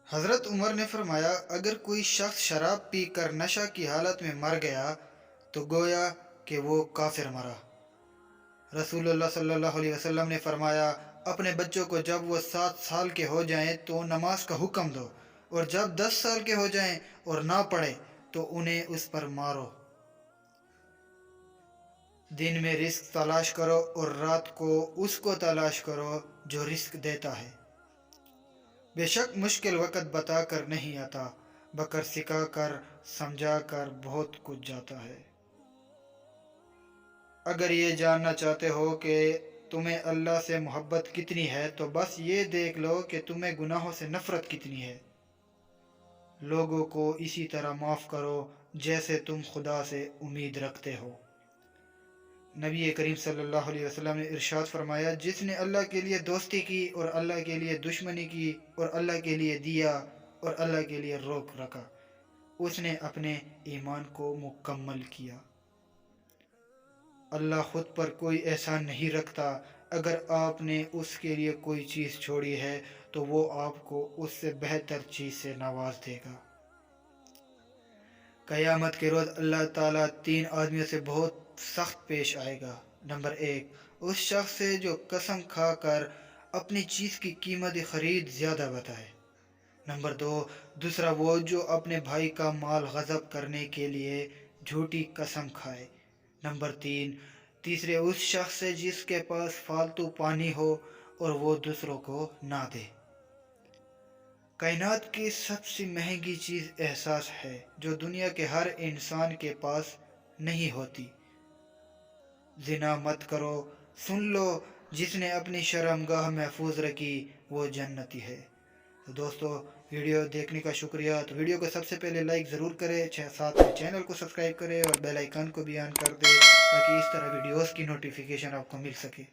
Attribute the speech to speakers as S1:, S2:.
S1: حضرت عمر نے فرمایا، اگر کوئی شخص شراب پی کر نشہ کی حالت میں مر گیا تو گویا کہ وہ کافر مرا۔ رسول اللہ صلی اللہ علیہ وسلم نے فرمایا، اپنے بچوں کو جب وہ 7 سال کے ہو جائیں تو نماز کا حکم دو، اور جب 10 سال کے ہو جائیں اور نہ پڑھیں تو انہیں اس پر مارو۔ دن میں رزق تلاش کرو اور رات کو اس کو تلاش کرو جو رزق دیتا ہے۔ بے شک مشکل وقت بتا کر نہیں آتا، بکر سکھا کر سمجھا کر بہت کچھ جاتا ہے۔ اگر یہ جاننا چاہتے ہو کہ تمہیں اللہ سے محبت کتنی ہے تو بس یہ دیکھ لو کہ تمہیں گناہوں سے نفرت کتنی ہے۔ لوگوں کو اسی طرح معاف کرو جیسے تم خدا سے امید رکھتے ہو۔ نبی کریم صلی اللہ علیہ وسلم نے ارشاد فرمایا، جس نے اللہ کے لیے دوستی کی اور اللہ کے لیے دشمنی کی اور اللہ کے لیے دیا اور اللہ کے لیے روک رکھا، اس نے اپنے ایمان کو مکمل کیا۔ اللہ خود پر کوئی احسان نہیں رکھتا۔ اگر آپ نے اس کے لیے کوئی چیز چھوڑی ہے تو وہ آپ کو اس سے بہتر چیز سے نواز دے گا۔ قیامت کے روز اللہ تعالیٰ 3 آدمیوں سے بہت سخت پیش آئے گا۔ نمبر 1، اس شخص سے جو قسم کھا کر اپنی چیز کی قیمت خرید زیادہ بتائے۔ نمبر 2، دوسرا وہ جو اپنے بھائی کا مال غصب کرنے کے لیے جھوٹی قسم کھائے۔ نمبر 3، تیسرے اس شخص سے جس کے پاس فالتو پانی ہو اور وہ دوسروں کو نہ دے۔ کائنات کی سب سے مہنگی چیز احساس ہے جو دنیا کے ہر انسان کے پاس نہیں ہوتی۔ زنا مت کرو، سن لو، جس نے اپنی شرمگاہ محفوظ رکھی وہ جنتی ہے۔ تو دوستو، ویڈیو دیکھنے کا شکریہ۔ تو ویڈیو کو سب سے پہلے لائک ضرور کریں، ساتھ میں چینل کو سبسکرائب کریں اور بیل آئیکن کو بھی آن کر دیں تاکہ اس طرح ویڈیوز کی نوٹیفیکیشن آپ کو مل سکے۔